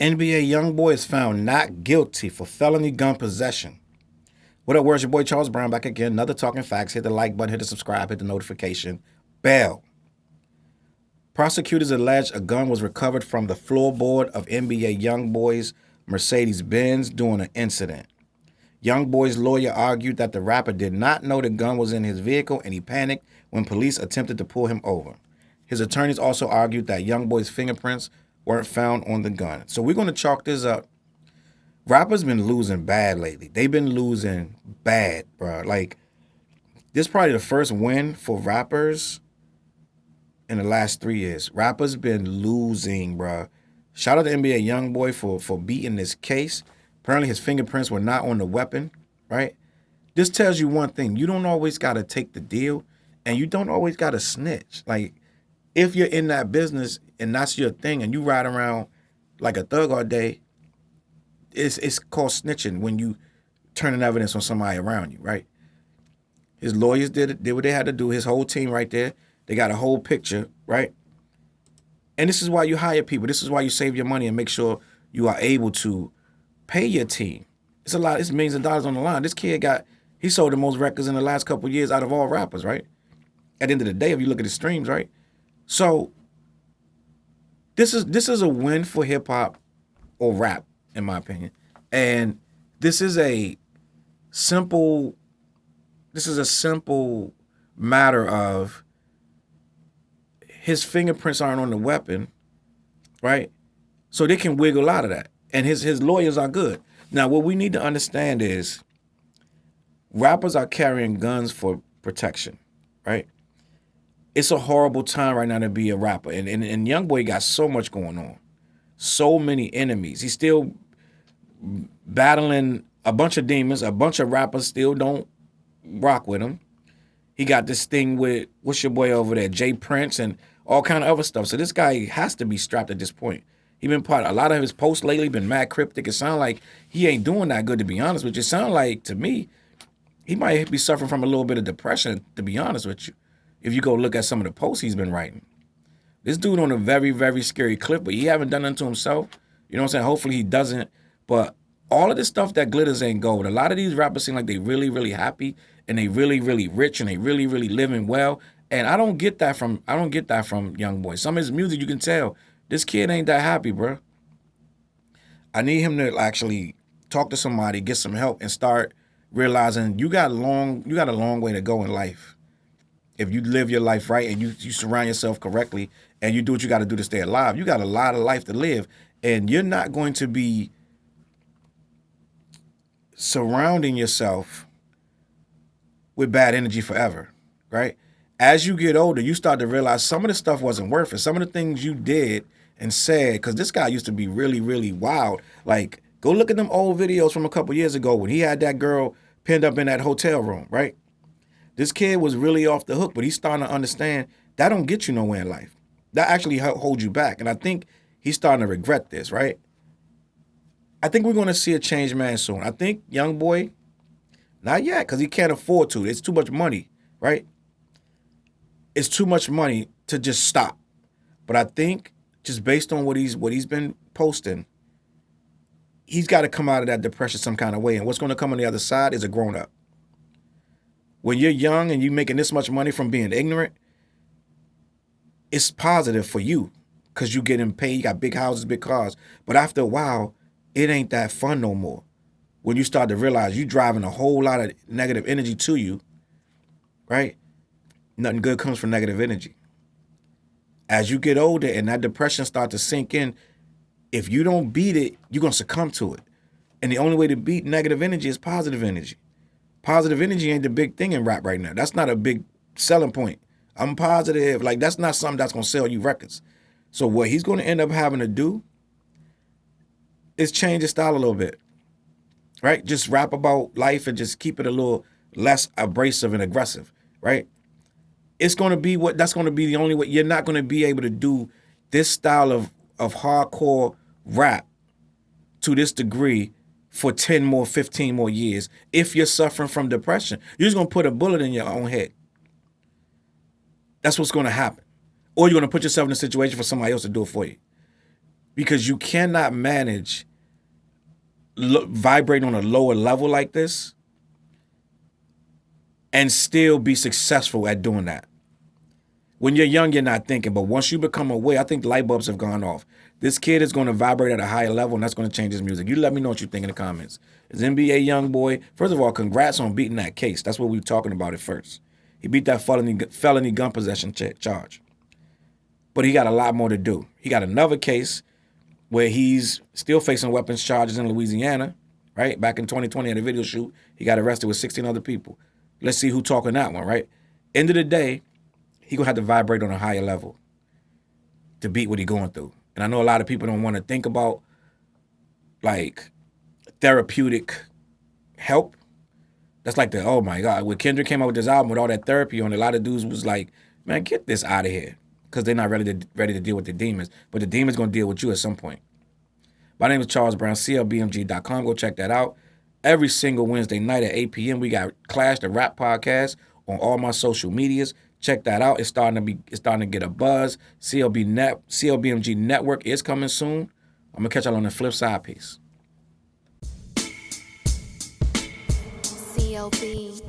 NBA Youngboy is found not guilty for felony gun possession. What up, words? Your boy Charles Brown back again. Another Talking Facts. Hit the like button, hit the subscribe, hit the notification bell. Prosecutors allege a gun was recovered from the floorboard of NBA Youngboy's Mercedes-Benz during an incident. Youngboy's lawyer argued that the rapper did not know the gun was in his vehicle and he panicked when police attempted to pull him over. His attorneys also argued that Youngboy's fingerprints weren't found on the gun. So we're going to chalk this up. Rappers been losing bad lately. They've been losing bad, bro. Like, this is probably the first win for rappers in the last 3 years. Rappers been losing, bro. Shout out to NBA Youngboy for beating this case. Apparently his fingerprints were not on the weapon, right? This tells you one thing. You don't always got to take the deal, and you don't always got to snitch. Like, if you're in that business and that's your thing and you ride around like a thug all day, it's called snitching when you turning evidence on somebody around you, right? His lawyers did what they had to do. His whole team right there. They got a whole picture, right? And this is why you hire people. This is why you save your money and make sure you are able to pay your team. It's a lot. It's millions of dollars on the line. This kid he sold the most records in the last couple of years out of all rappers, right? At the end of the day, if you look at his streams, right? So this is a win for hip hop or rap, in my opinion. And this is a simple matter of his fingerprints aren't on the weapon, right? So they can wiggle out of that. And his lawyers are good. Now, what we need to understand is rappers are carrying guns for protection, right? It's a horrible time right now to be a rapper. And Youngboy got so much going on. So many enemies. He's still battling a bunch of demons. A bunch of rappers still don't rock with him. He got this thing with, what's your boy over there, Jay Prince and all kind of other stuff. So this guy has to be strapped at this point. He been a lot of his posts lately been mad cryptic. It sound like he ain't doing that good, to be honest with you. It sound like, to me, he might be suffering from a little bit of depression, to be honest with you, if you go look at some of the posts he's been writing. This dude on a very, very scary clip, but he haven't done nothing to himself. You know what I'm saying? Hopefully he doesn't. But all of this stuff that glitters ain't gold. A lot of these rappers seem like they really, really happy and they really, really rich and they really, really living well. And I don't get that from Youngboy. Some of his music, you can tell this kid ain't that happy, bro. I need him to actually talk to somebody, get some help, and start realizing you got a long way to go in life. If you live your life right and you surround yourself correctly and you do what you got to do to stay alive, you got a lot of life to live. And you're not going to be surrounding yourself with bad energy forever, right? As you get older, you start to realize some of the stuff wasn't worth it. Some of the things you did and said, because this guy used to be really, really wild. Like, go look at them old videos from a couple years ago when he had that girl pinned up in that hotel room, right? This kid was really off the hook, but he's starting to understand that don't get you nowhere in life. That actually holds you back. And I think he's starting to regret this, right? I think we're going to see a changed man soon. I think Youngboy, not yet, because he can't afford to. It's too much money, right? It's too much money to just stop. But I think just based on what he's been posting, he's got to come out of that depression some kind of way. And what's going to come on the other side is a grown-up. When you're young and you're making this much money from being ignorant, it's positive for you because you getting paid, you got big houses, big cars. But after a while, it ain't that fun no more. When you start to realize you driving a whole lot of negative energy to you, right? Nothing good comes from negative energy. As you get older and that depression starts to sink in, if you don't beat it, you're going to succumb to it. And the only way to beat negative energy is positive energy. Positive energy ain't the big thing in rap right now. That's not a big selling point. I'm positive. Like, that's not something that's going to sell you records. So what he's going to end up having to do is change his style a little bit, right? Just rap about life and just keep it a little less abrasive and aggressive, right? It's going to be that's going to be the only way. You're not going to be able to do this style of hardcore rap to this degree for 10 more, 15 more years if you're suffering from depression. You're just going to put a bullet in your own head. That's what's going to happen. Or you're going to put yourself in a situation for somebody else to do it for you. because you cannot manage vibrating on a lower level like this and still be successful at doing that. When you're young, you're not thinking, but once you become aware, I think light bulbs have gone off. This kid is going to vibrate at a higher level, and that's going to change his music. You let me know what you think in the comments. Is NBA Youngboy? First of all, congrats on beating that case. That's what we were talking about at first. He beat that felony gun possession charge. But he got a lot more to do. He got another case where he's still facing weapons charges in Louisiana, right? Back in 2020 at a video shoot, he got arrested with 16 other people. Let's see who talking that one, right? End of the day, he gonna have to vibrate on a higher level to beat what he going through. And I know a lot of people don't want to think about like therapeutic help. That's like oh my God, when Kendrick came out with this album with all that therapy on it, a lot of dudes was like, man, get this out of here. Because they're not ready to deal with the demons. But the demon's gonna deal with you at some point. My name is Challz Brown, CLBMG.com. Go check that out. Every single Wednesday night at 8 p.m. we got Clash the Rap Podcast on all my social medias. Check that out. It's starting to get a buzz. CLBMG Network is coming soon. I'm gonna catch y'all on the flip side. Peace. CLB.